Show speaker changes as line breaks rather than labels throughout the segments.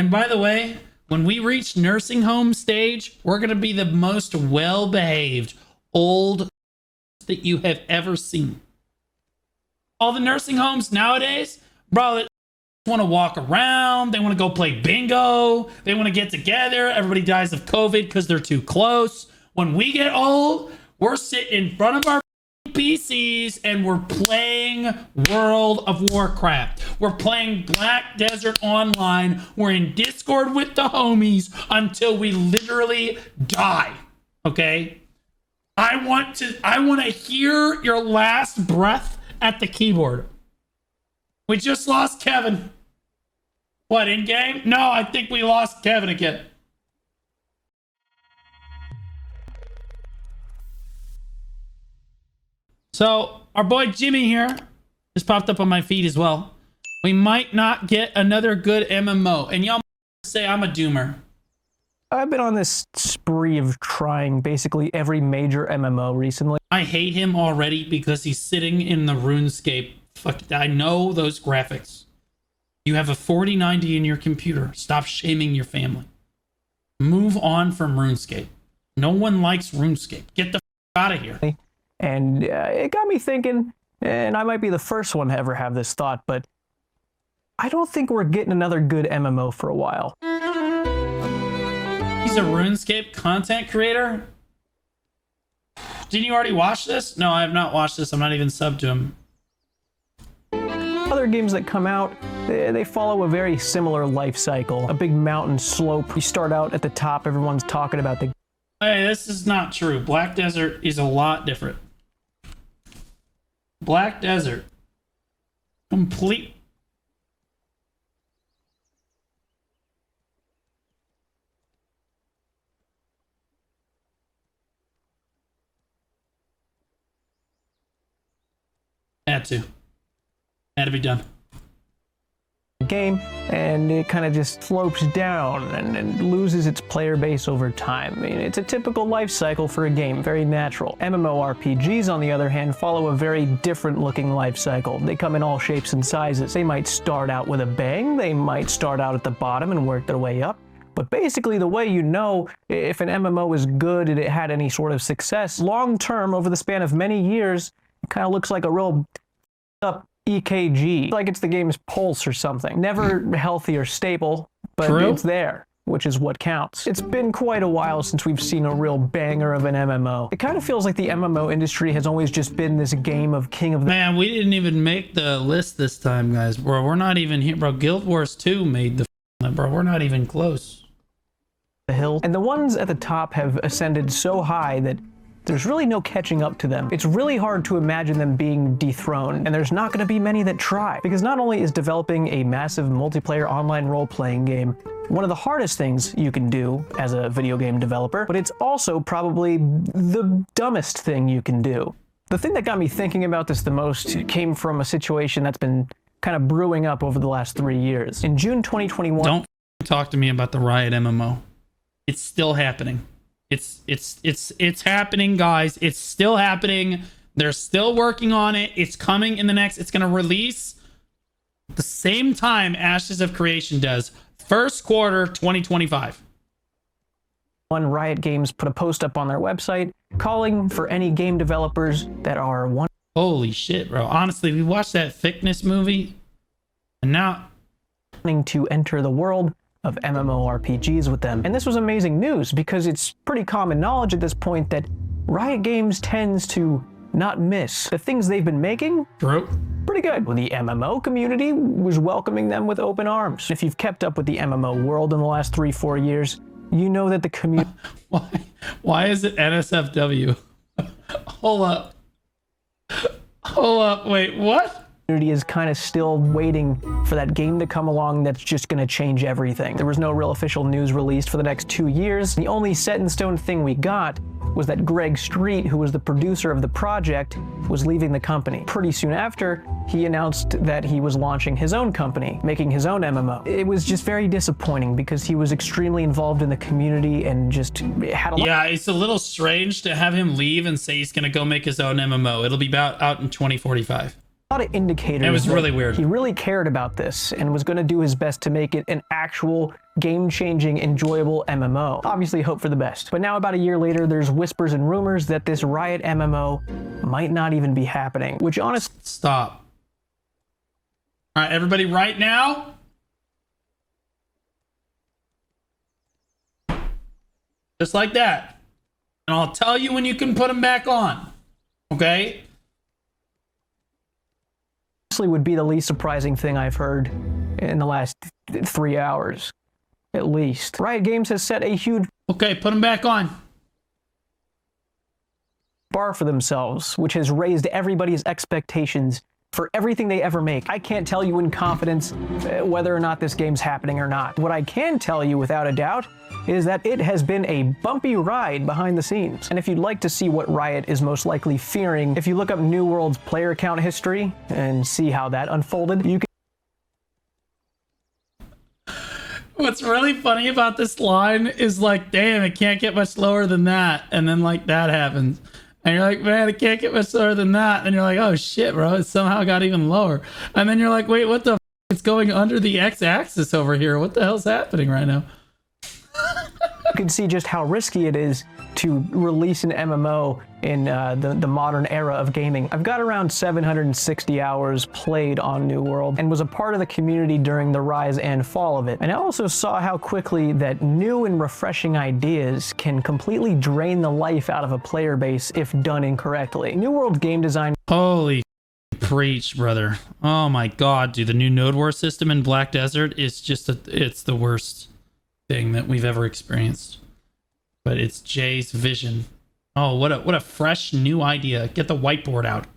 And by the way, when we reach nursing home stage, we're going to be the most well-behaved old that you have ever seen. All the nursing homes nowadays, bro, they want to walk around. They want to go play bingo. They want to get together. Everybody dies of COVID because they're too close. When we get old, we're sitting in front of our PCs and we're playing World of Warcraft. We're playing Black Desert Online. We're in Discord with the homies until we literally die. Okay? I want to hear your last breath at the keyboard. We just lost Kevin. What, in game? No, I think we lost Kevin again. So, our boy Jimmy here just popped up on my feed as well. We might not get another good MMO. And y'all say I'm a doomer.
I've been on this spree of trying basically every major MMO recently.
I hate him already because he's sitting in the RuneScape. Fuck, I know those graphics. You have a 4090 in your computer. Stop shaming your family. Move on from RuneScape. No one likes RuneScape. Get the fuck out of here.
And it got me thinking, and I might be the first one to ever have this thought, but I don't think we're getting another good MMO for a while.
He's a RuneScape content creator? Didn't you already watch this? No, I have not watched this. I'm not even subbed to him.
Other games that come out, they follow a very similar life cycle. A big mountain slope. You start out at the top, everyone's talking about the...
Hey, this is not true. Black Desert is a lot different. Black Desert. Complete... Had to be done.
Game, and it kind of just slopes down and loses its player base over time. I mean, it's a typical life cycle for a game, very natural. MMORPGs, on the other hand, follow a very different looking life cycle. They come in all shapes and sizes. They might start out with a bang, they might start out at the bottom and work their way up. But basically, the way you know if an MMO is good and it had any sort of success, long term, over the span of many years, it kind of looks like a real up EKG, like it's the game's pulse or something. Never healthy or stable, but it's there, which is what counts. It's been quite a while since we've seen a real banger of an MMO. It kind of feels like the MMO industry has always just been this game of king of the...
Man, we didn't even make the list this time, guys. Bro, we're not even here. Bro, Guild Wars 2 made the... Bro, we're not even close.
The hill. And the ones at the top have ascended so high that there's really no catching up to them. It's really hard to imagine them being dethroned, and there's not going to be many that try. Because not only is developing a massive multiplayer online role-playing game one of the hardest things you can do as a video game developer, but it's also probably the dumbest thing you can do. The thing that got me thinking about this the most came from a situation that's been kind of brewing up over the last 3 years. In June 2021...
Don't talk to me about the Riot MMO. It's still happening. It's happening, guys. It's still happening. They're still working on it. It's coming in the next... It's going to release the same time Ashes of Creation does. First quarter 2025.
Riot Games put a post up on their website calling for any game developers that are
Holy shit, bro. Honestly, we watched that Thickness movie, and now...
wanting to enter the world of MMORPGs with them. And this was amazing news because it's pretty common knowledge at this point that Riot Games tends to not miss. The things they've been making, pretty good. Well, the MMO community was welcoming them with open arms. If you've kept up with the MMO world in the last 3-4 years, you know that the community...
Why is it NSFW? Hold up, wait, what?
Is kind of still waiting for that game to come along that's just going to change everything. There was no real official news released for the next 2 years. The only set-in-stone thing we got was that Greg Street, who was the producer of the project, was leaving the company. Pretty soon after, he announced that he was launching his own company, making his own MMO. It was just very disappointing because he was extremely involved in the community and just had a lot...
Yeah, it's a little strange to have him leave and say he's going to go make his own MMO. It'll be out in 2045.
a lot of indicators.
It was
that
really weird.
He really cared about this and was going to do his best to make it an actual game-changing, enjoyable MMO. Obviously hope for the best. But now about a year later, there's whispers and rumors that this Riot MMO might not even be happening, which honestly...
Stop. All right, everybody, right now. Just like that. And I'll tell you when you can put them back on. Okay?
would be the least surprising thing I've heard in the last 3 hours, at least. Riot Games has set a huge...
Okay, put them back on.
...bar for themselves, which has raised everybody's expectations for everything they ever make. I can't tell you in confidence whether or not this game's happening or not. What I can tell you without a doubt is that it has been a bumpy ride behind the scenes. And if you'd like to see what Riot is most likely fearing, if you look up New World's player account history and see how that unfolded, you can...
What's really funny about this line is like, damn, it can't get much lower than that. And then like that happens. And you're like, man, it can't get much lower than that. And you're like, oh shit, bro, it somehow got even lower. And then you're like, wait, what the f? It's going under the x-axis over here. What the hell's happening right now?
You can see just how risky it is to release an MMO in the modern era of gaming. I've got around 760 hours played on New World and was a part of the community during the rise and fall of it. And I also saw how quickly that new and refreshing ideas can completely drain the life out of a player base if done incorrectly. New World game design...
Holy preach, brother. Oh my god, dude. The new Node War system in Black Desert is just, it's the worst thing that we've ever experienced. But it's Jay's vision. Oh, what a fresh new idea. Get the whiteboard out.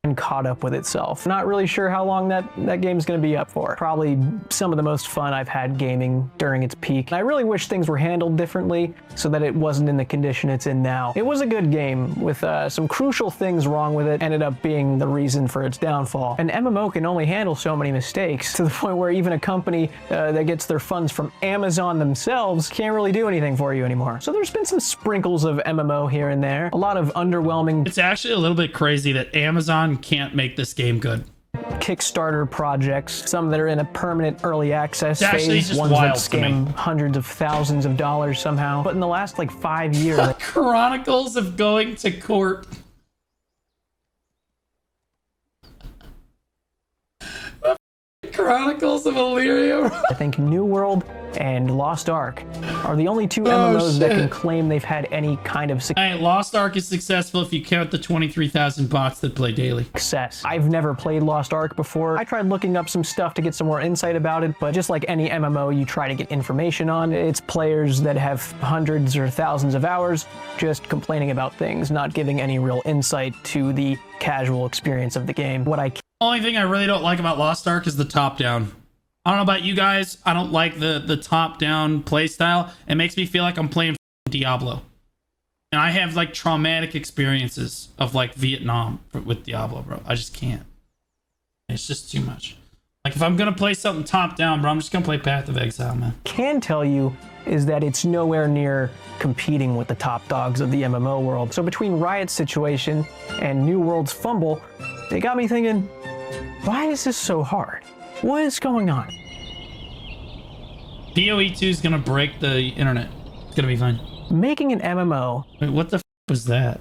And caught up with itself. Not really sure how long that game's going to be up for. Probably some of the most fun I've had gaming during its peak. I really wish things were handled differently so that it wasn't in the condition it's in now. It was a good game with some crucial things wrong with it, ended up being the reason for its downfall. An MMO can only handle so many mistakes to the point where even a company that gets their funds from Amazon themselves can't really do anything for you anymore. So there's been some sprinkles of MMO here and there. A lot of underwhelming...
It's actually a little bit crazy that Amazon can't make this game good.
Kickstarter projects, some that are in a permanent early access
phase,
ones that scam hundreds of thousands of dollars somehow. But in the last like 5 years...
Chronicles of Going to Court. Chronicles of Illyria.
I think New World and Lost Ark are the only two MMOs that can claim they've had any kind of
Hey, Lost Ark is successful if you count the 23,000 bots that play daily.
Success. I've never played Lost Ark before. I tried looking up some stuff to get some more insight about it, but just like any MMO you try to get information on, it's players that have hundreds or thousands of hours just complaining about things, not giving any real insight to the casual experience of the game.
Only thing I really don't like about Lost Ark is the top-down. I don't know about you guys. I don't like the top-down playstyle. It makes me feel like I'm playing Diablo. And I have like traumatic experiences of like Vietnam with Diablo, bro. I just can't. It's just too much. Like if I'm gonna play something top-down, bro, I'm just gonna play Path of Exile, man.
Can tell you is that it's nowhere near competing with the top dogs of the MMO world. So between Riot's situation and New World's fumble, it got me thinking, why is this so hard? What is going on?
PoE 2 is gonna break the internet. It's gonna be fine.
Making an MMO.
Wait, what the f was that?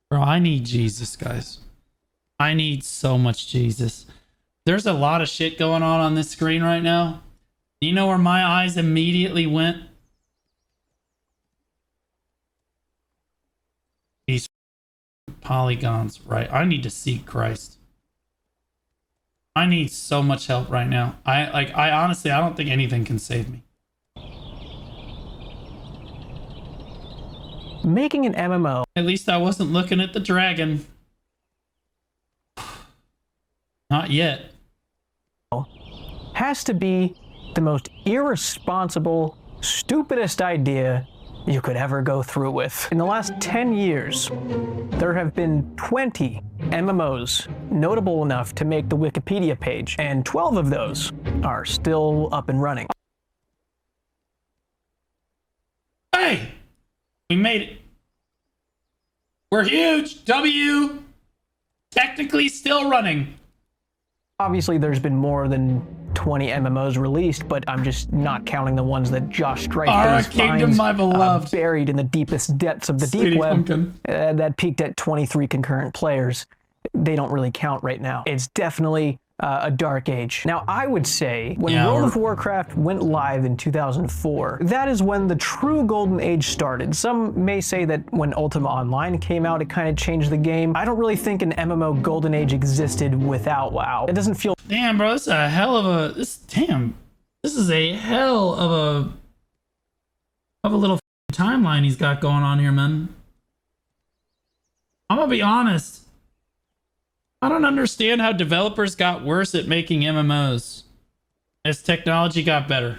Bro, I need Jesus, guys. I need so much Jesus. There's a lot of shit going on this screen right now. You know where my eyes immediately went? These polygons, right? I need to seek Christ. I need so much help right now. I honestly, I don't think anything can save me.
Making an MMO.
At least I wasn't looking at the dragon. Not yet.
Has to be the most irresponsible, stupidest idea you could ever go through with. In the last 10 years, there have been 20 MMOs notable enough to make the Wikipedia page, and 12 of those are still up and running.
Hey! We made it. We're huge! W! Technically still running.
Obviously, there's been more than 20 MMOs released, but I'm just not counting the ones that Josh Strife
Kingdom, my beloved.
Buried in the deepest depths of the deep web that peaked at 23 concurrent players. They don't really count right now. It's definitely a dark age. Now, I would say when World of Warcraft went live in 2004, that is when the true golden age started. Some may say that when Ultima Online came out, it kind of changed the game. I don't really think an MMO golden age existed without WoW. It doesn't feel...
Damn, bro, this is a hell of a... This is a hell of a little timeline he's got going on here, man. I'm gonna be honest. I don't understand how developers got worse at making MMOs as technology got better.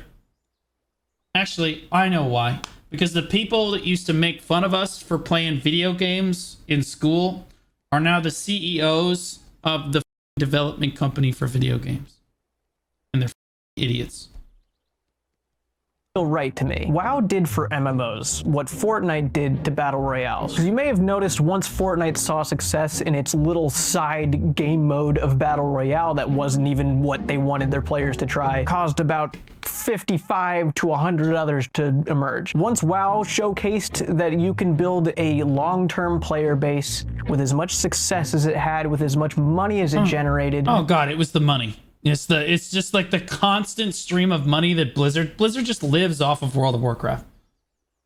Actually, I know why. Because the people that used to make fun of us for playing video games in school are now the CEOs of the development company for video games. And they're idiots.
Right to me. WoW did for MMOs what Fortnite did to Battle Royales. You may have noticed once Fortnite saw success in its little side game mode of Battle Royale that wasn't even what they wanted their players to try, caused about 55 to 100 others to emerge. Once WoW showcased that you can build a long-term player base with as much success as it had, with as much money as it generated.
Oh god, it was the money. It's just like the constant stream of money that Blizzard just lives off of World of Warcraft.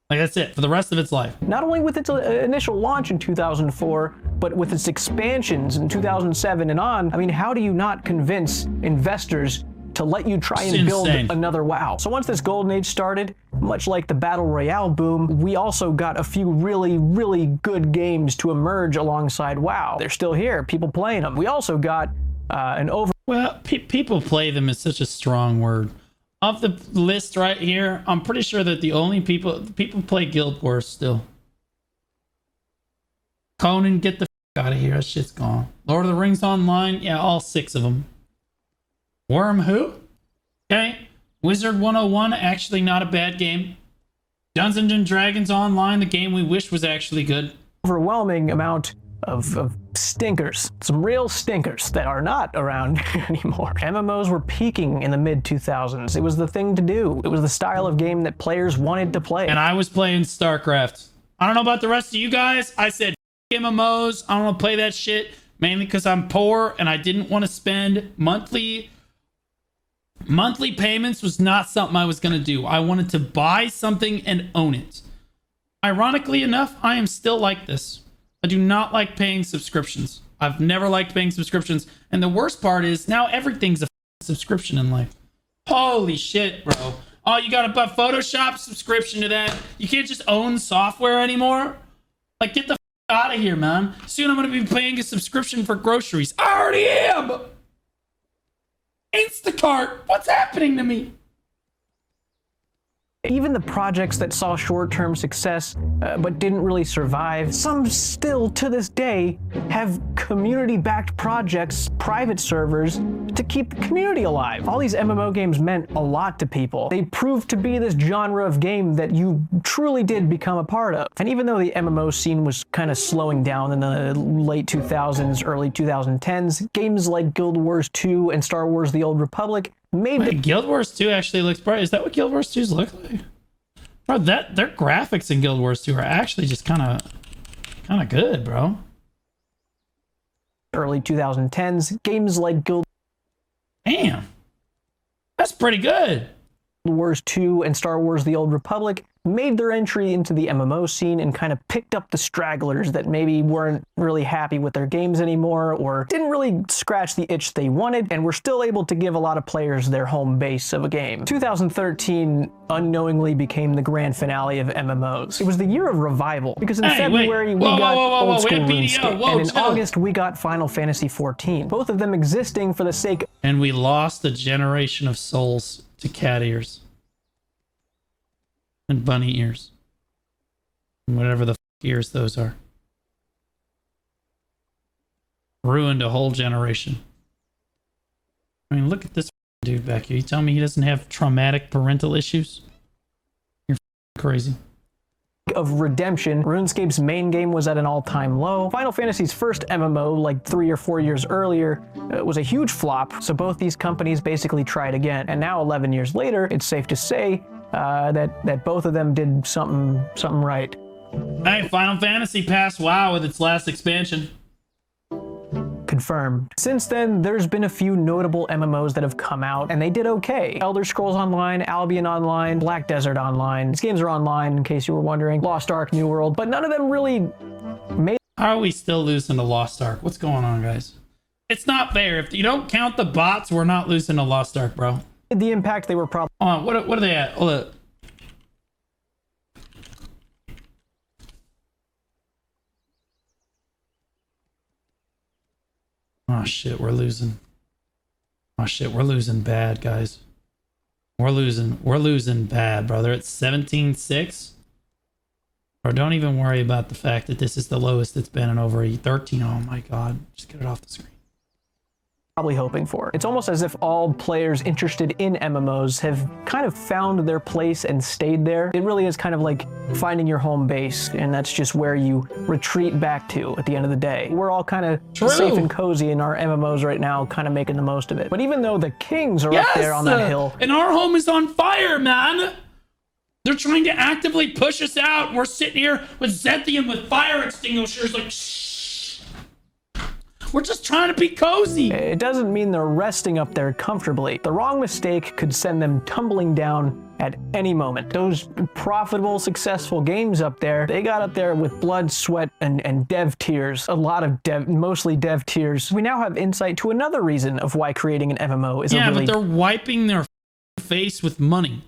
Like that's it for the rest of its life.
Not only with its initial launch in 2004, but with its expansions in 2007 and on. I mean, how do you not convince investors to let you try and build another WoW? So once this golden age started, much like the Battle Royale boom, we also got a few really, really good games to emerge alongside WoW. They're still here, people playing them. We also got
Well, people play them is such a strong word. Of the list right here, I'm pretty sure that the only people play Guild Wars still. Conan, get the f out of here. That shit's gone. Lord of the Rings Online, yeah, all 6 of them. Worm who? Okay. Wizard 101, actually not a bad game. Dungeons and Dragons Online, the game we wish was actually good.
Overwhelming amount of stinkers, some real stinkers that are not around anymore. MMOs were peaking in the mid-2000s. It was the thing to do. It was the style of game that players wanted to play.
And I was playing StarCraft. I don't know about the rest of you guys. I said MMOs. I don't want to play that shit, mainly because I'm poor and I didn't want to spend monthly payments. Was not something I was going to do. I wanted to buy something and own it. Ironically enough, I am still like this. I do not like paying subscriptions. I've never liked paying subscriptions. And the worst part is now everything's a subscription in life. Holy shit, bro. Oh, you got a Photoshop subscription to that? You can't just own software anymore? Like, get the out of here, man. Soon I'm going to be paying a subscription for groceries. I already am! Instacart, what's happening to me?
Even the projects that saw short-term success but didn't really survive, some still to this day have community-backed projects, private servers, to keep the community alive. All these MMO games meant a lot to people. They proved to be this genre of game that you truly did become a part of. And even though the MMO scene was kind of slowing down in the late 2000s, early 2010s, games like Guild Wars 2 and Star Wars The Old Republic made
Guild Wars 2 actually looks bright. Is that what Guild Wars 2's look like? Bro, their graphics in Guild Wars 2 are actually just kind of good, bro.
Early 2010s, games like Guild
Damn. That's pretty good.
Wars 2 and Star Wars The Old Republic made their entry into the MMO scene and kind of picked up the stragglers that maybe weren't really happy with their games anymore or didn't really scratch the itch they wanted and were still able to give a lot of players their home base of a game. 2013 unknowingly became the grand finale of MMOs. It was the year of revival because in February we got Old School RuneScape and in August we got Final Fantasy XIV, both of them existing for the sake.
And we lost a generation of souls to cat ears. And bunny ears. And whatever the ears those are. Ruined a whole generation. I mean, look at this dude back here. You tell me he doesn't have traumatic parental issues? You're crazy.
of redemption. RuneScape's main game was at an all-time low. Final Fantasy's first MMO, like 3 or 4 years earlier, was a huge flop, so both these companies basically tried again. And now 11 years later, it's safe to say that both of them did something right.
Hey, Final Fantasy passed WoW with its last expansion.
Confirmed. Since then, there's been a few notable MMOs that have come out, and they did okay. Elder Scrolls Online, Albion Online, Black Desert Online. These games are online, in case you were wondering. Lost Ark, New World, but none of them really made...
How are we still losing to Lost Ark? What's going on, guys? It's not fair. If you don't count the bots, we're not losing to Lost Ark, bro.
The impact they were probably...
What are they at? Hold up. Oh shit, we're losing. Oh shit, we're losing bad, guys. We're losing bad, brother. It's 17-6. Or don't even worry about the fact that this is the lowest it's been in over 13. Oh my god. Just get it off the screen.
Probably hoping for. It's almost as if all players interested in MMOs have kind of found their place and stayed there. It really is kind of like finding your home base, and that's just where you retreat back to at the end of the day. We're all kind of safe and cozy in our MMOs right now, kind of making the most of it. But even though the kings are up there on that hill...
And our home is on fire, man! They're trying to actively push us out. We're sitting here with Zethium with fire extinguishers like, shh. We're just trying to be cozy.
It doesn't mean they're resting up there comfortably. The wrong mistake could send them tumbling down at any moment. Those profitable, successful games up there, they got up there with blood, sweat, and dev tears. A lot of mostly dev tears. We now have insight to another reason of why creating an MMO is a really...
Yeah, but they're wiping their face with money.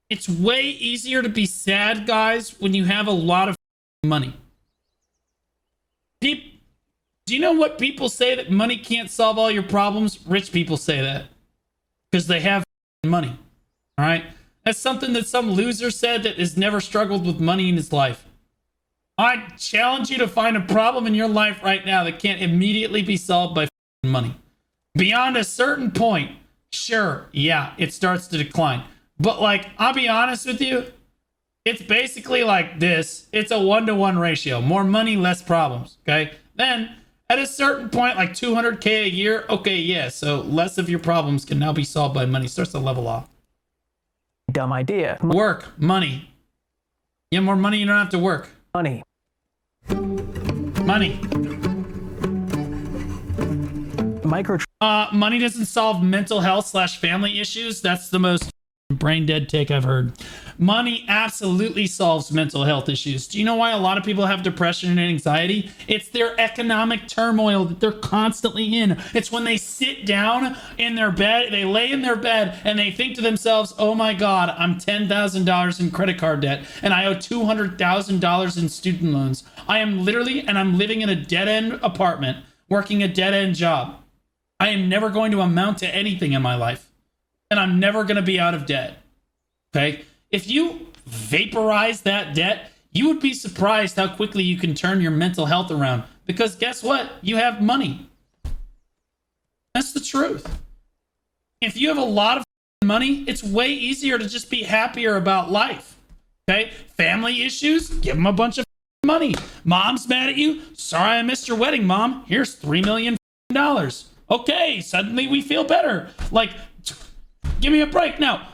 It's way easier to be sad, guys, when you have a lot of money. Do you know what people say, that money can't solve all your problems? Rich people say that because they have money. All right. That's something that some loser said that has never struggled with money in his life. I challenge you to find a problem in your life right now that can't immediately be solved by money. Beyond a certain point, sure, yeah, it starts to decline. But like, I'll be honest with you, it's basically like this. It's a 1-to-1 ratio. More money, less problems. Okay. Then at a certain point, like 200K a year, okay, yeah, so less of your problems can now be solved by money. Starts to level off.
Dumb idea.
Work, money. You have more money, you don't have to work.
Money.
Money. Money doesn't solve mental health / family issues. That's the most brain dead take I've heard. Money absolutely solves mental health issues. Do you know why a lot of people have depression and anxiety? It's their economic turmoil that they're constantly in. It's when they sit down in their bed, they lay in their bed, and they think to themselves, oh my God, I'm $10,000 in credit card debt, and I owe $200,000 in student loans. I am literally, and I'm living in a dead-end apartment, working a dead-end job. I am never going to amount to anything in my life, and I'm never going to be out of debt. Okay? If you vaporize that debt, you would be surprised how quickly you can turn your mental health around. Because guess what? You have money. That's the truth. If you have a lot of money, it's way easier to just be happier about life. Okay? Family issues, give them a bunch of money. Mom's mad at you. Sorry I missed your wedding, Mom. Here's $3 million. Okay, suddenly we feel better. Like, give me a break. Now,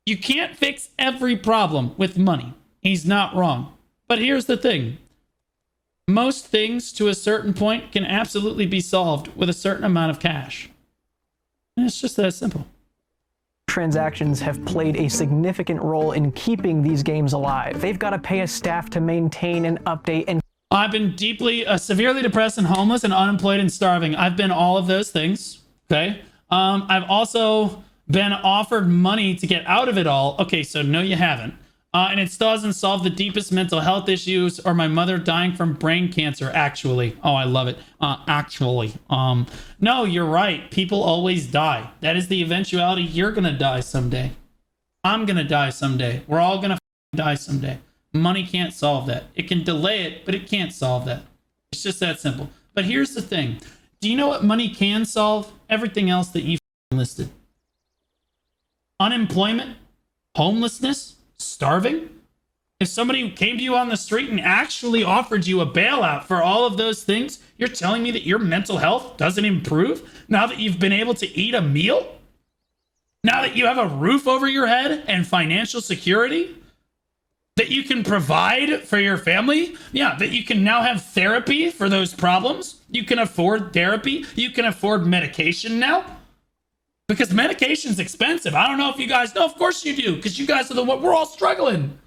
you can't fix every problem with money. He's not wrong. But here's the thing. Most things to a certain point can absolutely be solved with a certain amount of cash. And it's just that simple.
Transactions have played a significant role in keeping these games alive. They've got to pay a staff to maintain and update and...
I've been deeply, severely depressed and homeless and unemployed and starving. I've been all of those things. Okay. I've also been offered money to get out of it all. Okay, so no, you haven't. And it still hasn't solved the deepest mental health issues or my mother dying from brain cancer, actually. Oh, I love it. Actually. No, you're right. People always die. That is the eventuality. You're going to die someday. I'm going to die someday. We're all going to die someday. Money can't solve that. It can delay it, but it can't solve that. It's just that simple. But here's the thing. Do you know what money can solve? Everything else that you listed. Unemployment, homelessness, starving. If somebody came to you on the street and actually offered you a bailout for all of those things, you're telling me that your mental health doesn't improve now that you've been able to eat a meal? Now that you have a roof over your head and financial security that you can provide for your family? Yeah, that you can now have therapy for those problems. You can afford therapy. You can afford medication now. Because medication's expensive. I don't know if you guys know. Of course you do, because you guys are the one. We're all struggling.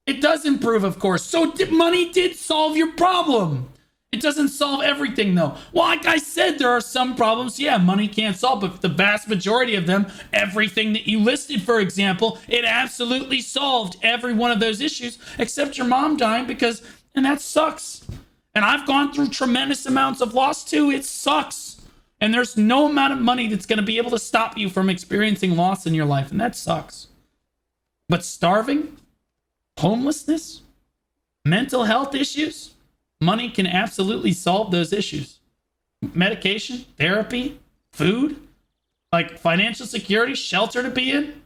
It does improve, of course. So money did solve your problem. It doesn't solve everything, though. Well, like I said, there are some problems, yeah, money can't solve, but the vast majority of them, everything that you listed, for example, it absolutely solved every one of those issues, except your mom dying and that sucks. And I've gone through tremendous amounts of loss, too. It sucks. And there's no amount of money that's going to be able to stop you from experiencing loss in your life, and that sucks. But starving, homelessness, mental health issues, money can absolutely solve those issues. Medication, therapy, food, like financial security, shelter to be in.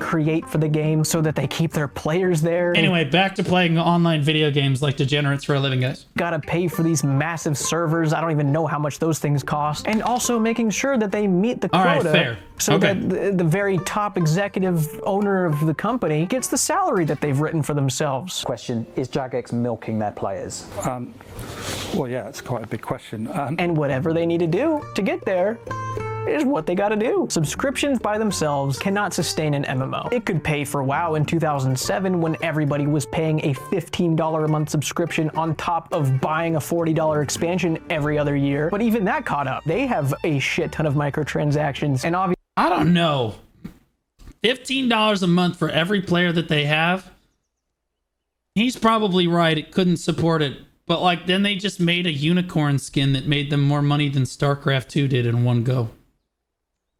Create for the game so that they keep their players there.
Anyway, back to playing online video games like degenerates for a living, guys.
Gotta pay for these massive servers. I don't even know how much those things cost. And also making sure that they meet the quota.
All right, fair.
So that the very top executive owner of the company gets the salary that they've written for themselves.
Question, is Jagex milking their players?
Well, yeah, it's quite a big question.
And whatever they need to do to get there is what they gotta do. Subscriptions by themselves cannot sustain an MMO. It could pay for WoW in 2007 when everybody was paying a $15 a month subscription on top of buying a $40 expansion every other year. But even that caught up. They have a shit ton of microtransactions, and obviously
I don't know. $15 a month for every player that they have. He's probably right. It couldn't support it. But like then they just made a unicorn skin that made them more money than StarCraft 2 did in one go.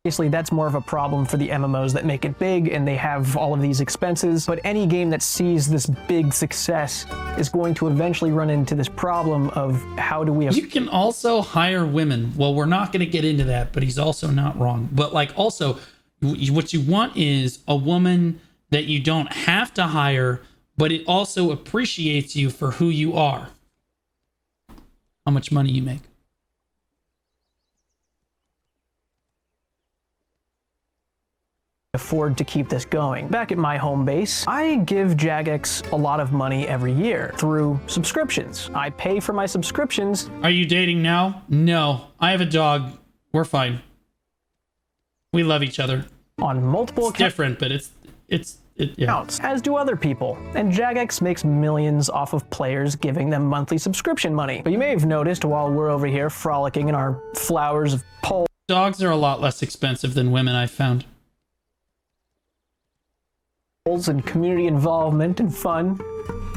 obviously that's more of a problem for the MMOs that make it big and they have all of these expenses, but any game that sees this big success is going to eventually run into this problem of how do we...
You can also hire women. Well, we're not going to get into that, but he's also not wrong. But like also, what you want is a woman that you don't have to hire, but it also appreciates you for who you are. How much money you make.
Afford to keep this going. Back at my home base, I give Jagex a lot of money every year through subscriptions. I pay for my subscriptions.
Are you dating now? No. I have a dog. We're fine. We love each other.
On multiple
It's different, but yeah.
accounts, as do other people. And Jagex makes millions off of players giving them monthly subscription money. But you may have noticed while we're over here frolicking in our flowers of poles
Dogs are a lot less expensive than women, I've found.
and community involvement and fun,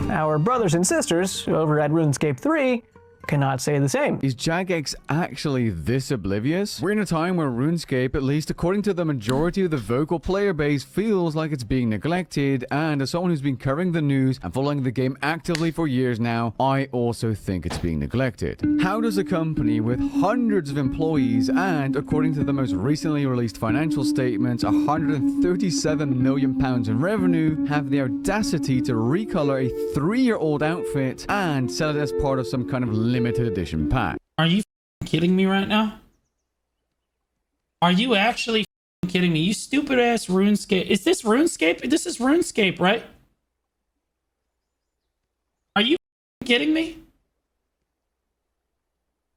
our brothers and sisters over at RuneScape 3 cannot say the same.
Is Jagex actually this oblivious? We're in a time where RuneScape, at least according to the majority of the vocal player base, feels like it's being neglected, and as someone who's been covering the news and following the game actively for years now, I also think it's being neglected. How does a company with hundreds of employees and, according to the most recently released financial statements, £137 million in revenue, have the audacity to recolor a 3-year-old outfit and sell it as part of some kind of limited edition pack?
Are you kidding me right now? Are you actually kidding me? You stupid ass RuneScape. Is this RuneScape? This is RuneScape, right? Are you kidding me?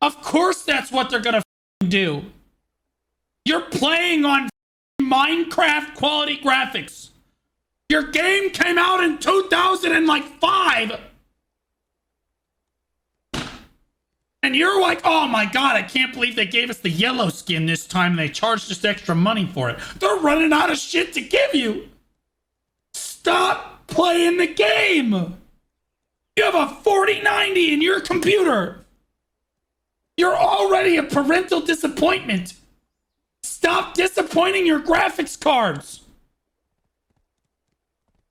Of course that's what they're gonna do. You're playing on Minecraft quality graphics. Your game came out in 2005. And you're like, oh my god, I can't believe they gave us the yellow skin this time and they charged us extra money for it. They're running out of shit to give you. Stop playing the game. You have a 4090 in your computer. You're already a parental disappointment. Stop disappointing your graphics cards.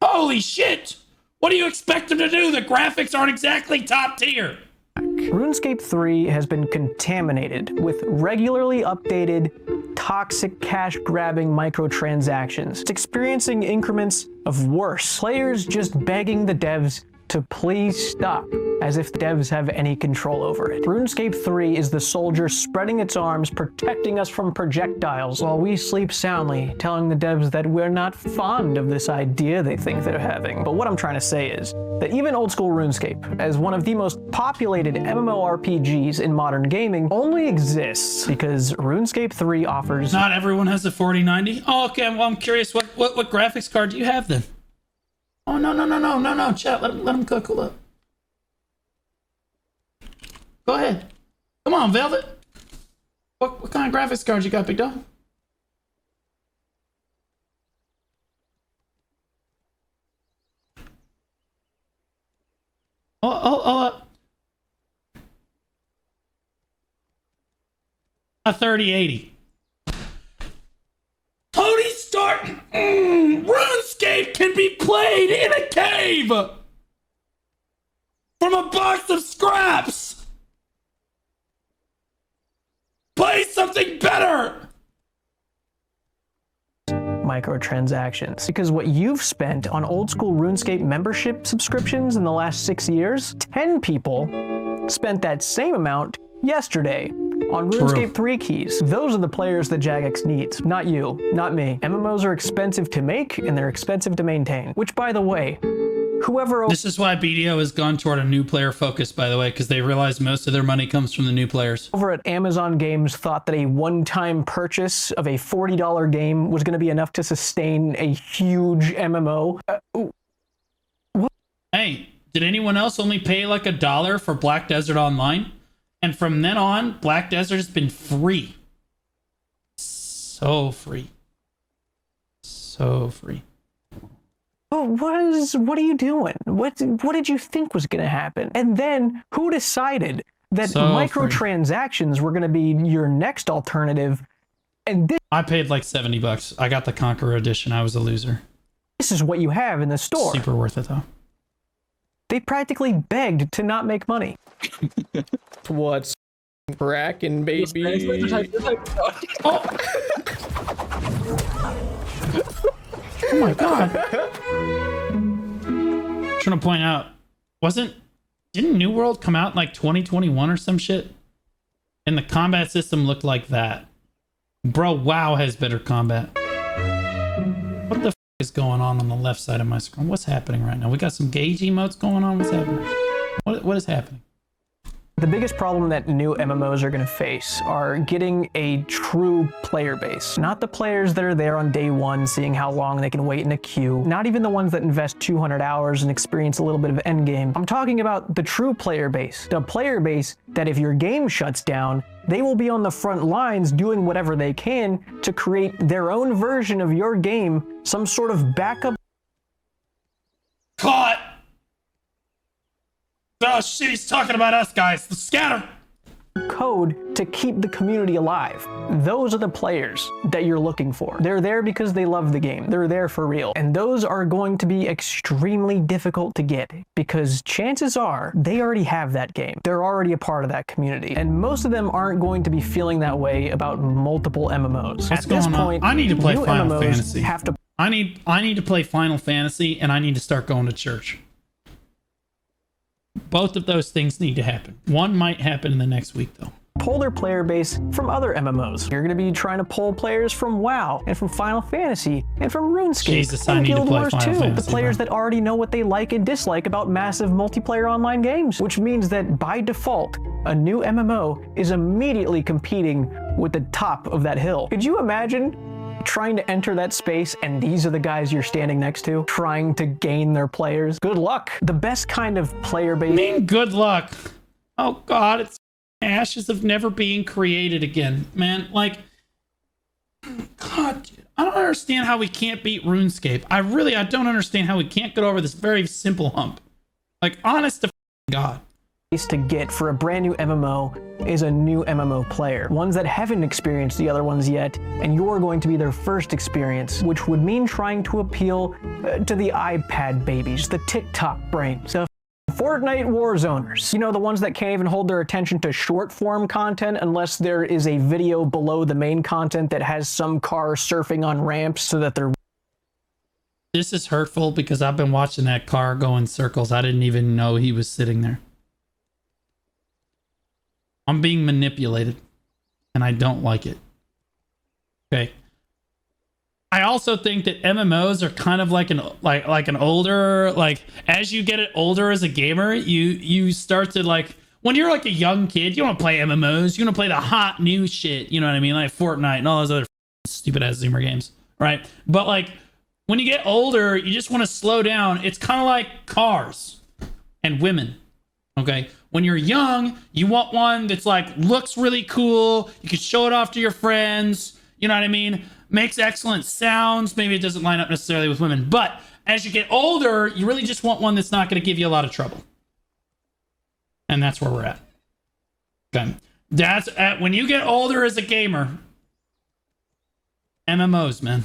Holy shit. What do you expect them to do? The graphics aren't exactly top tier.
RuneScape 3 has been contaminated with regularly updated, toxic cash-grabbing microtransactions. It's experiencing increments of worse. Players just begging the devs to please stop, as if the devs have any control over it. RuneScape 3 is the soldier spreading its arms, protecting us from projectiles, while we sleep soundly, telling the devs that we're not fond of this idea they think they're having. But what I'm trying to say is that even old school RuneScape, as one of the most populated MMORPGs in modern gaming, only exists because RuneScape 3 offers...
Not everyone has a 4090. Oh, okay, well, I'm curious, what graphics card do you have then? Oh, no, chat, let him cook, hold up. Go ahead. Come on, Velvet. What kind of graphics card you got, big dog? Oh, a 3080. Tony Stark! RuneScape can be played in a cave! From a box of scraps! Play something better!
Microtransactions. Because what you've spent on old school RuneScape membership subscriptions in the last 6 years, 10 people spent that same amount yesterday on RuneScape 3 keys. Those are the players that Jagex needs, not you, not me. MMOs are expensive to make and they're expensive to maintain, which, by the way, whoever...
This is why BDO has gone toward a new player focus, by the way, because they realize most of their money comes from the new players.
Over at Amazon Games thought that a one-time purchase of a $40 game was going to be enough to sustain a huge MMO.
Hey, did anyone else only pay like $1 for Black Desert Online? And from then on, Black Desert has been free. So free. So free.
Oh, what are you doing? What did you think was going to happen? And then who decided that microtransactions were going to be your next alternative? And
I paid like $70. I got the Conqueror edition. I was a loser.
This is what you have in the store.
Super worth it though.
They practically begged to not make money.
What's cracking, baby?
Oh my god. I'm trying to point out, didn't New World come out in like 2021 or some shit? And the combat system looked like that. Bro, WoW has better combat. What the is going on the left side of my screen? What's happening right now? We got some gauge emotes going on. What's happening? What is happening?
The biggest problem that new MMOs are going to face are getting a true player base. Not the players that are there on day one, seeing how long they can wait in a queue. Not even the ones that invest 200 hours and experience a little bit of endgame. I'm talking about the true player base. The player base that if your game shuts down, they will be on the front lines doing whatever they can to create their own version of your game, some sort of backup.
Caught! Oh shit, he's talking about us, guys. Let's scatter!
Code to keep the community alive. Those are the players that you're looking for. They're there because they love the game. They're there for real. And those are going to be extremely difficult to get because chances are they already have that game. They're already a part of that community. And most of them aren't going to be feeling that way about multiple MMOs.
What's going on? I need to play Final Fantasy. I need to play Final Fantasy and I need to start going to church. Both of those things need to happen. One might happen in the next week, though.
Pull their player base from other MMOs. You're going to be trying to pull players from WoW and from Final Fantasy and from RuneScape
Jesus,
and
I need
Guild
to play
Wars
Final
2.
Fantasy,
The players that already know what they like and dislike about massive multiplayer online games, which means that by default, a new MMO is immediately competing with the top of that hill. Could you imagine trying to enter that space and these are the guys you're standing next to trying to gain their players? Good luck. The best kind of player base.
I mean, good luck. Oh god, it's ashes of never being created again, man. Like, god, dude, I don't understand how we can't beat RuneScape. I don't understand how we can't get over this very simple hump. Like, honest to god.
To get for a brand new MMO is a new MMO player. Ones that haven't experienced the other ones yet, and you're going to be their first experience, which would mean trying to appeal to the iPad babies, the TikTok brains, the Fortnite Warzoners. You know, the ones that can't even hold their attention to short form content unless there is a video below the main content that has some car surfing on ramps so that they're...
This is hurtful because I've been watching that car go in circles. I didn't even know he was sitting there. I'm being manipulated and I don't like it. Okay. I also think that MMOs are kind of like an older, like as you get older as a gamer, you start to like, when you're like a young kid, you don't want to play MMOs, you want to play the hot new shit, you know what I mean? Like Fortnite and all those other stupid ass Zoomer games, right? But like when you get older, you just want to slow down. It's kind of like cars and women. Okay. When you're young, you want one that's like looks really cool. You can show it off to your friends. You know what I mean? Makes excellent sounds. Maybe it doesn't line up necessarily with women, but as you get older, you really just want one that's not going to give you a lot of trouble. And that's where we're at. Okay. That's at when you get older as a gamer. MMOs, man.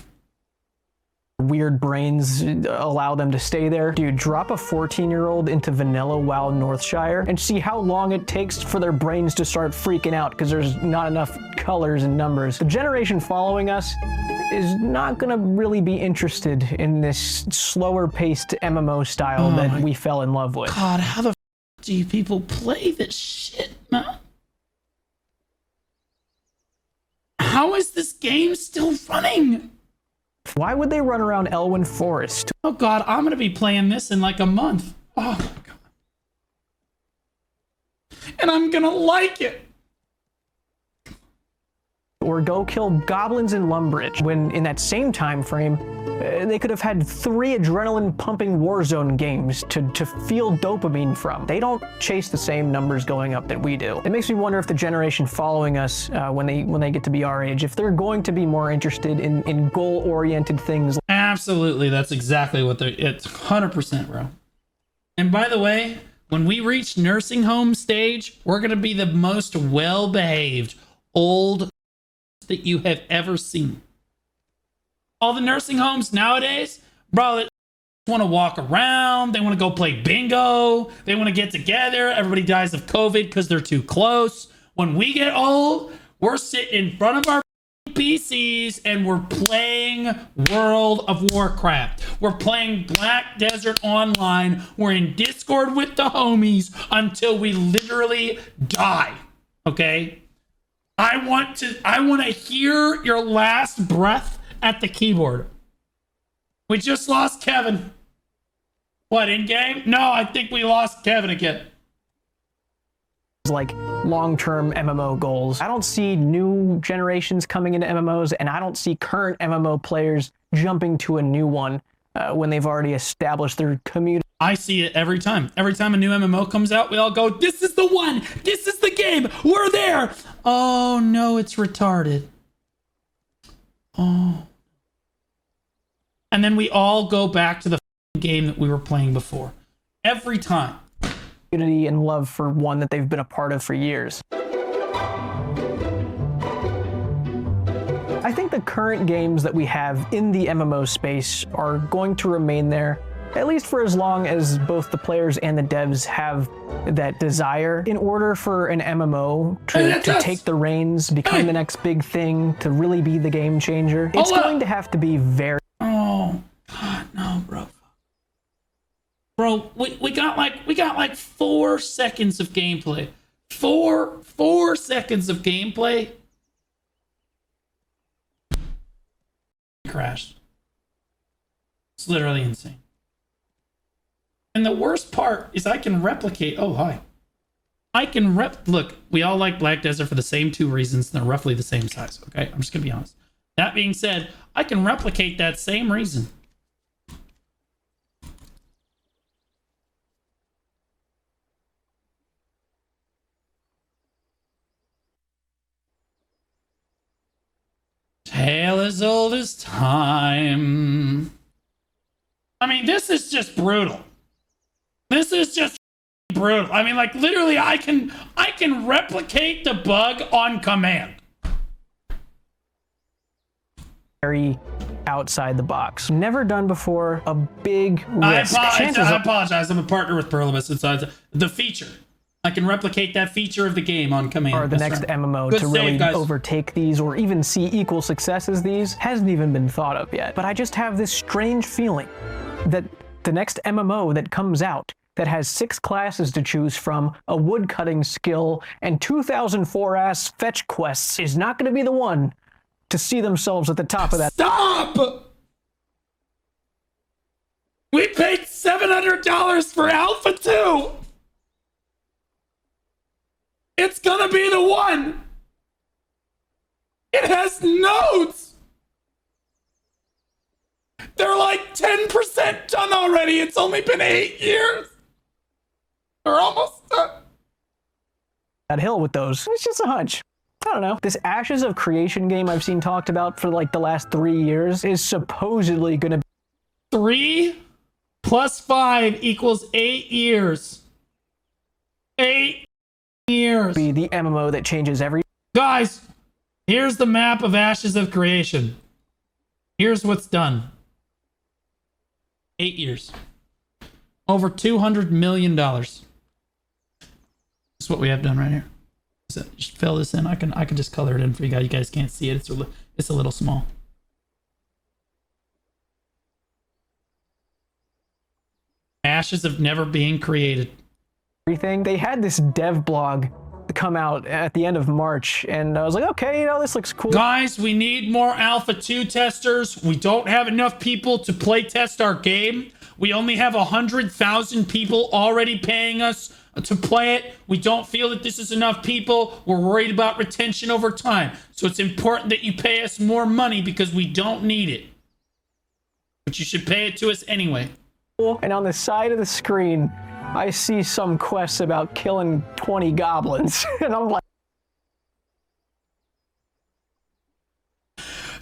Weird brains allow them to stay there. Dude, drop a 14-year-old into vanilla WoW Northshire and see how long it takes for their brains to start freaking out because there's not enough colors and numbers. The generation following us is not gonna really be interested in this slower paced MMO style that we fell in love with.
God, how the f do you people play this shit, man? How is this game still running?
Why would they run around Elwyn Forest?
Oh God, I'm gonna be playing this in like a month. Oh my God. And I'm gonna like it.
Or go kill goblins in Lumbridge, when in that same time frame, they could have had 3 adrenaline-pumping Warzone games to feel dopamine from. They don't chase the same numbers going up that we do. It makes me wonder if the generation following us, when they get to be our age, if they're going to be more interested in goal-oriented things.
Absolutely, that's exactly what they're... It's 100%, bro. And by the way, when we reach nursing home stage, we're going to be the most well-behaved old that you have ever seen. All the nursing homes nowadays, bro, they want to walk around. They want to go play bingo. They want to get together. Everybody dies of COVID because they're too close. When we get old, we're sitting in front of our PCs and we're playing World of Warcraft. We're playing Black Desert Online. We're in Discord with the homies until we literally die. Okay? I want to hear your last breath at the keyboard. We just lost Kevin. What, in game? No, I think we lost Kevin again.
Like long-term MMO goals. I don't see new generations coming into MMOs, and I don't see current MMO players jumping to a new one when they've already established their community.
I see it every time. Every time a new MMO comes out, we all go, this is the one! This is the game! We're there! Oh no, it's retarded. Oh. And then we all go back to the game that we were playing before. Every time.
Community and love for one that they've been a part of for years. I think the current games that we have in the MMO space are going to remain there, at least for as long as both the players and the devs have that desire. In order for an MMO to take the reins, become the next big thing, to really be the game changer, it's going to have to be very...
Oh, God, no, bro. Bro, we got like 4 seconds of gameplay. Four seconds of gameplay. Crashed. It's literally insane. And the worst part is I can replicate. Oh, hi. I can look, we all like Black Desert for the same 2 reasons. They're roughly the same size. Okay, I'm just gonna be honest. That being said, I can replicate that same reason. Tale as old as time. I mean, this is just brutal. This is just brutal. I mean, like literally, I can replicate the bug on command.
Very outside the box. Never done before, a big
I
risk.
apologize. I'm a partner with Perlibus. It's the feature. I can replicate that feature of the game on command.
Or the next MMO to really overtake these or even see equal success as these hasn't even been thought of yet. But I just have this strange feeling that the next MMO that comes out that has 6 classes to choose from, a woodcutting skill, and 2004-ass fetch quests is not going to be the one to see themselves at the top of that.
Stop! We paid $700 for Alpha 2! It's gonna be the one! It has nodes! They're like 10% done already. It's only been 8 years. We're almost done.
That hill with those. It's just a hunch. I don't know. This Ashes of Creation game I've seen talked about for like the last 3 years is supposedly gonna be
3 plus 5 equals 8 years. 8 years.
be the MMO that changes every.
Guys, here's the map of Ashes of Creation. Here's what's done. 8 years. Over $200 million. That's what we have done right here. So just fill this in. I can just color it in for you guys. You guys can't see it. It's a little small. Ashes of never being created.
Everything. They had this dev blog come out at the end of March, and I was like, okay, you know, this looks cool.
Guys, we need more Alpha 2 testers. We don't have enough people to play test our game. We only have 100,000 people already paying us to play it. We don't feel that this is enough people. We're worried about retention over time. So it's important that you pay us more money because we don't need it. But you should pay it to us anyway.
And on the side of the screen, I see some quests about killing 20 goblins. And I'm like,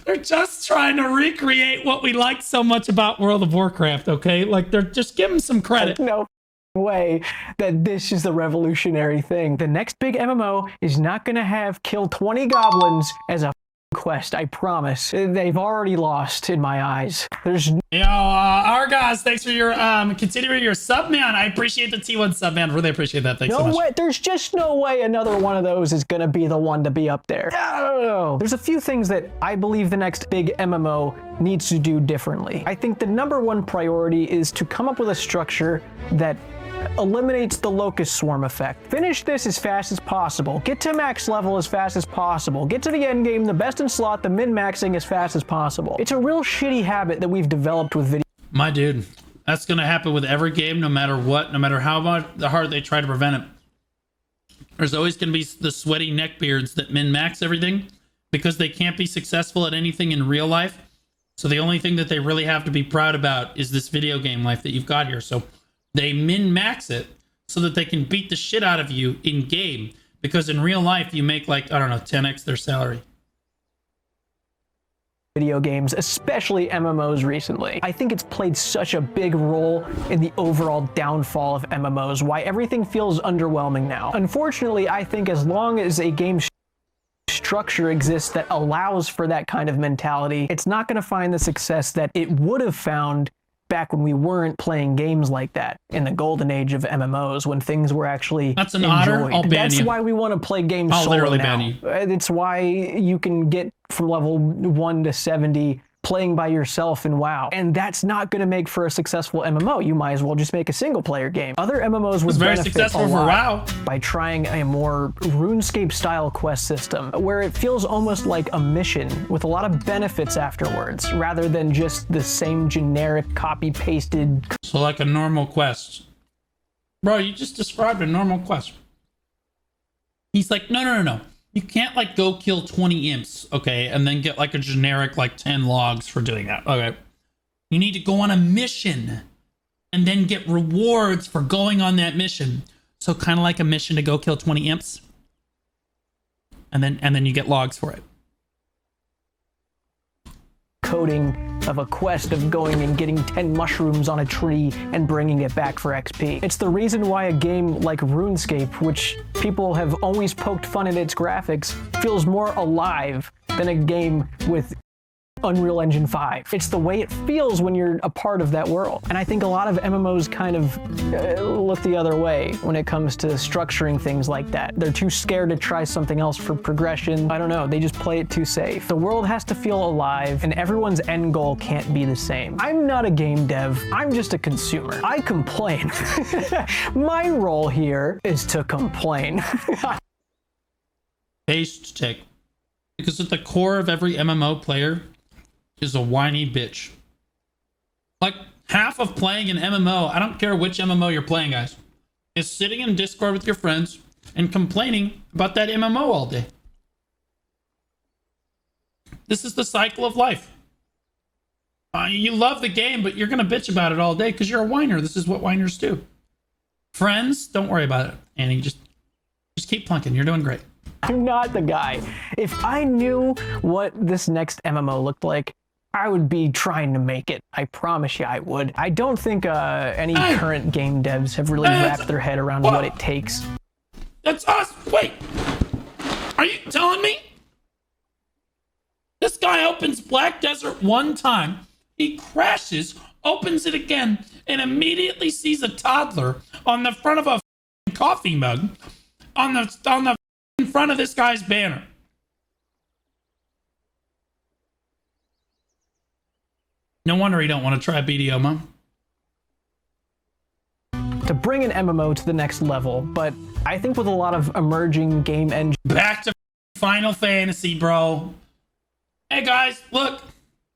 they're just trying to recreate what we like so much about World of Warcraft, okay? Like, they're just giving some credit.
no way that this is the revolutionary thing. The next big MMO is not going to have kill 20 goblins as a quest, I promise. They've already lost in my eyes. There's
Yo, Argos, thanks for your continuing your sub, man. I appreciate the T1 sub, man. Really appreciate that. Thanks so much.
no way. There's just no way another one of those is gonna be the one to be up there. No. There's a few things that I believe the next big MMO needs to do differently. I think the #1 priority is to come up with a structure that eliminates the locust swarm effect. Finish this as fast as possible. Get to max level as fast as possible. Get to the end game, the best in slot, the min-maxing as fast as possible. It's a real shitty habit that we've developed with video.
My dude, that's going to happen with every game, no matter what, no matter how much hard they try to prevent it. There's always going to be the sweaty neckbeards that min-max everything because they can't be successful at anything in real life. So the only thing that they really have to be proud about is this video game life that you've got here. So they min-max it so that they can beat the shit out of you in game. Because in real life, you make like, I don't know, 10x their salary.
Video games, especially MMOs recently. I think it's played such a big role in the overall downfall of MMOs, why everything feels underwhelming now. Unfortunately, I think as long as a game structure exists that allows for that kind of mentality, it's not going to find the success that it would have found back when we weren't playing games like that in the golden age of MMOs, when things were actually
That's an
enjoyed.
honor. I'll ban
That's
you.
why we want to play games
I'll
solo
literally
now.
ban you.
It's why you can get from level 1 to 70 playing by yourself in WoW. And that's not going to make for a successful MMO. You might as well just make a single player game. Other MMOs would
It's very
benefit
successful
a
for
lot
WoW.
by trying a more RuneScape style quest system where it feels almost like a mission with a lot of benefits afterwards rather than just the same generic copy pasted.
So like a normal quest. Bro, you just described a normal quest. He's like, no. You can't like go kill 20 imps, okay, and then get like a generic like 10 logs for doing that. Okay. You need to go on a mission and then get rewards for going on that mission. So kind of like a mission to go kill 20 imps. And then you get logs for it.
Coding of a quest of going and getting 10 mushrooms on a tree and bringing it back for XP. It's the reason why a game like RuneScape, which people have always poked fun at its graphics, feels more alive than a game with Unreal Engine 5. It's the way it feels when you're a part of that world. And I think a lot of MMOs kind of look the other way when it comes to structuring things like that. They're too scared to try something else for progression. I don't know, they just play it too safe. The world has to feel alive, and everyone's end goal can't be the same. I'm not a game dev, I'm just a consumer. I complain. My role here is to complain.
Paste check. Because at the core of every MMO player is a whiny bitch. Like, half of playing an MMO, I don't care which MMO you're playing, guys, is sitting in Discord with your friends and complaining about that MMO all day. This is the cycle of life. You love the game, but you're going to bitch about it all day because you're a whiner. This is what whiners do. Friends, don't worry about it, Annie. Just keep plunking. You're doing great.
I'm not the guy. If I knew what this next MMO looked like, I would be trying to make it. I promise you I would. I don't think any current game devs have really wrapped their head around what it takes.
That's us. Wait. Are you telling me? This guy opens Black Desert one time. He crashes, opens it again, and immediately sees a toddler on the front of a coffee mug on the in front of this guy's banner. No wonder he don't want to try BDO,
To bring an MMO to the next level, but I think with a lot of emerging game engines
Back to Final Fantasy, bro. Hey guys, look.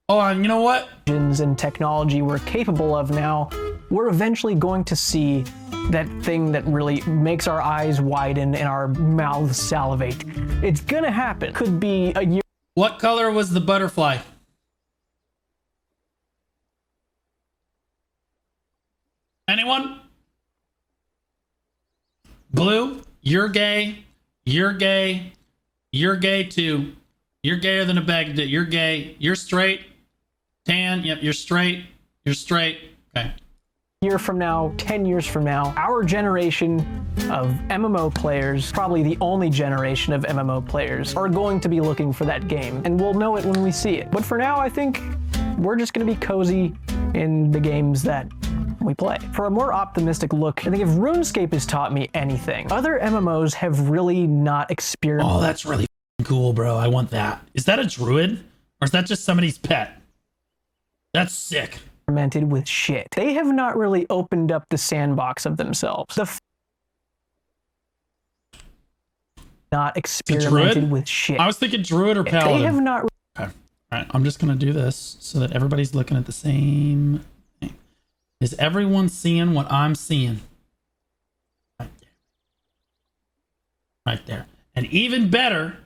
Oh, and you know what?
and technology we're capable of now, we're eventually going to see that thing that really makes our eyes widen and our mouths salivate. It's gonna happen. Could be a year.
What color was the butterfly? Anyone? Blue? You're gay. You're gay. You're gay too. You're gayer than a bag of dicks. You're gay. You're straight. Tan. Yep, you're straight. You're straight. Okay.
Year from now, 10 years from now, our generation of MMO players, probably the only generation of MMO players, are going to be looking for that game, and we'll know it when we see it. But for now, I think we're just going to be cozy in the games that we play. For a more optimistic look, I think if RuneScape has taught me anything, other MMOs have really not experienced.
Oh, that's really cool, bro. I want that. Is that a druid? Or is that just somebody's pet? That's sick.
With shit. They have not really opened up the sandbox of themselves. Not experimented with shit.
I was thinking druid or paladin.
They have not.
Okay. All right. I'm just going to do this so that everybody's looking at the same thing. Is everyone seeing what I'm seeing? Right there. Right there. And even better,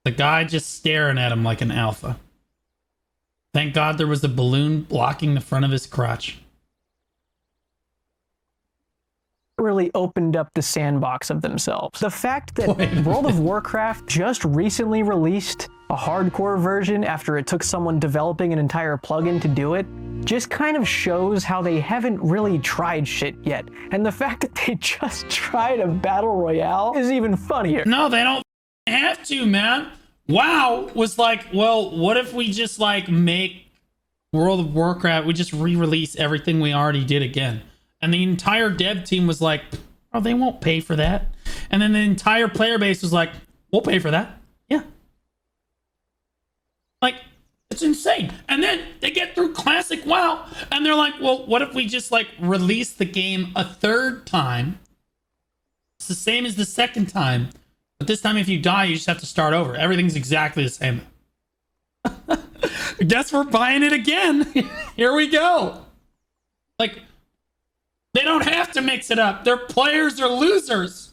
the guy just staring at him like an alpha. Thank God there was a balloon blocking the front of his crotch.
Really opened up the sandbox of themselves. The fact that World of Warcraft just recently released a hardcore version after it took someone developing an entire plugin to do it just kind of shows how they haven't really tried shit yet. And the fact that they just tried a battle royale is even funnier.
No, they don't have to, man. WoW was like, well, what if we just like make World of Warcraft, we just re-release everything we already did again. And the entire dev team was like, oh, they won't pay for that. And then the entire player base was like, we'll pay for that. Yeah. Like, it's insane. And then they get through Classic WoW and they're like, well, what if we just like release the game a third time? It's the same as the second time. But this time, if you die, you just have to start over. Everything's exactly the same. Guess we're buying it again. Here we go. Like, they don't have to mix it up. Their players are losers.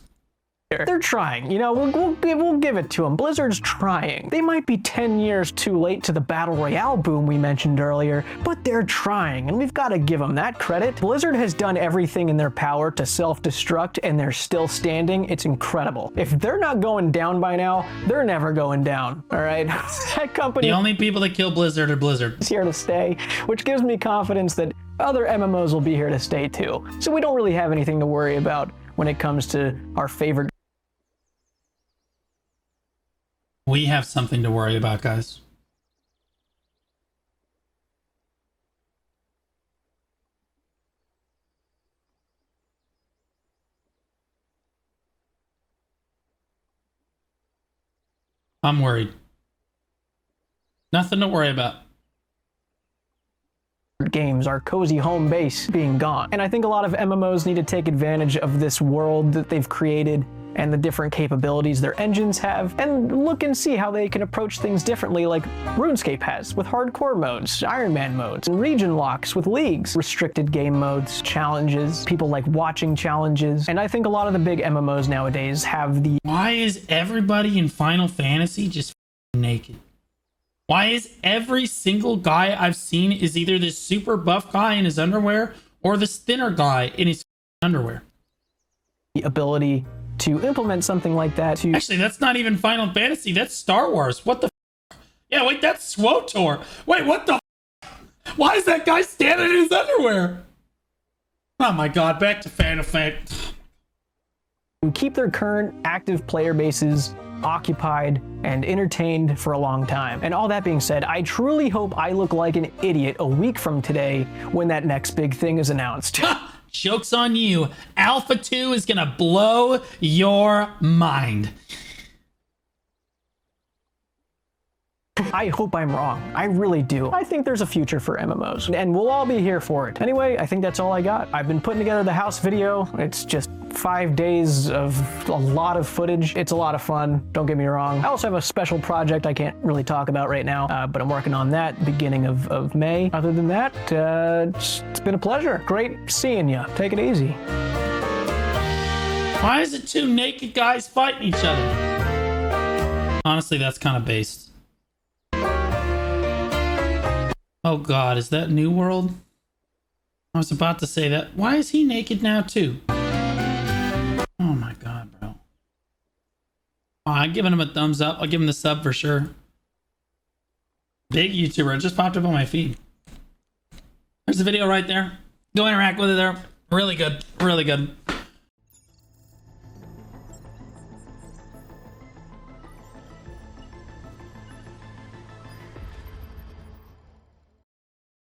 They're trying, you know, we'll give it to them. Blizzard's trying. They might be 10 years too late to the Battle Royale boom we mentioned earlier, but they're trying, and we've got to give them that credit. Blizzard has done everything in their power to self-destruct, and they're still standing. It's incredible. If they're not going down by now, they're never going down, all right? That company...
The only people that kill Blizzard are Blizzard.
...is here to stay, which gives me confidence that other MMOs will be here to stay too. So we don't really have anything to worry about when it comes to our favorite...
We have something to worry about, guys. I'm worried. Nothing to worry about.
Games, our cozy home base being gone. And I think a lot of MMOs need to take advantage of this world that they've created and the different capabilities their engines have, and look and see how they can approach things differently, like RuneScape has, with hardcore modes, Iron Man modes, and region locks with leagues, restricted game modes, challenges, people like watching challenges. And I think a lot of the big MMOs nowadays have the...
Why is everybody in Final Fantasy just naked? Why is every single guy I've seen is either this super buff guy in his underwear or this thinner guy in his underwear?
the ability to implement something like that to...
Actually, that's not even Final Fantasy. That's Star Wars. What the Yeah, wait, that's SWOTOR. Wait, what the Why is that guy standing in his underwear? Oh my god, back to Final Fantasy.
keep their current active player bases occupied and entertained for a long time. And all that being said, I truly hope I look like an idiot a week from today when that next big thing is announced.
Joke's on you. Alpha 2 is gonna blow your mind.
I hope I'm wrong. I really do. I think there's a future for MMOs, and we'll all be here for it. Anyway, I think that's all I got. I've been putting together the house video. It's just 5 days of a lot of footage. It's a lot of fun, don't get me wrong. I also have a special project I can't really talk about right now, but I'm working on that beginning of May. Other than that, it's been a pleasure. Great seeing you. Take it easy.
Why is it two naked guys fighting each other? Honestly, that's kind of based. Oh god, is that New World? I was about to say that. Why is he naked now too? Oh my god, bro. Oh, I'm giving him a thumbs up. I'll give him the sub for sure. Big YouTuber. It just popped up on my feed. There's a video right there. Go interact with it there. Really good. Really good.